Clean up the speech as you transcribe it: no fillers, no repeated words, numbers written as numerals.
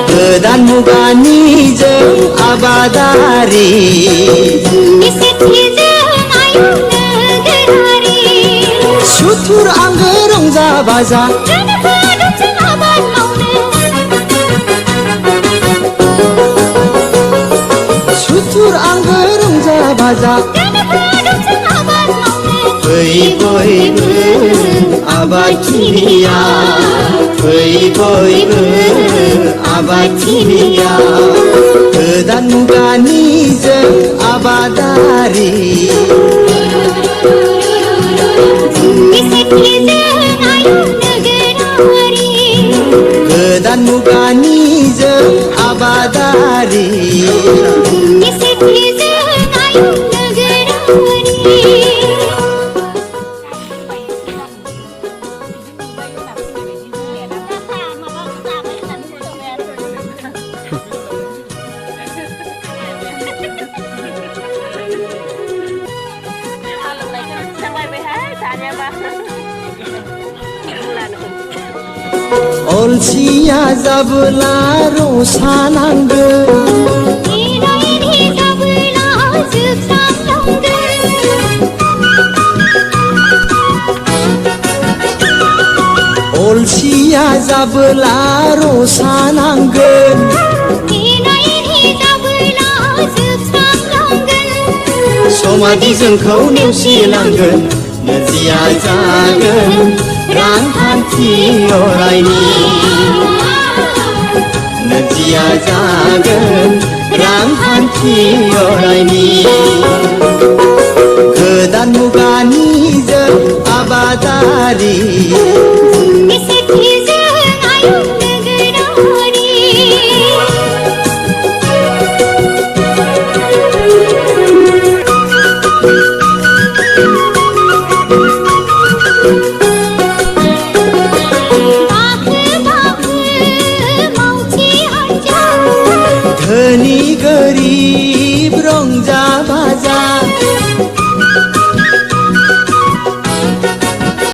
गोदान मुगानिजों आबादारि सुथुर आंगो रंजा बाजा सुथुर आंगो रंजा बाजा फै बयबो आबादथिलिया फै बयबो आबादथिलिया गोदान मुगानिजों आबादारि गोदान मुगानिजों आबादारि अलसिया जाबोला रसा नांगोन अलसिया जाबोला रसा नांगोन समादि जोंखौ नेवसिलांगोन नोजिया जागोन रांखान्थि अरायनि नोजिया जागोन रांखान्थि अरायनि गोदान मुगानिजों आबादारि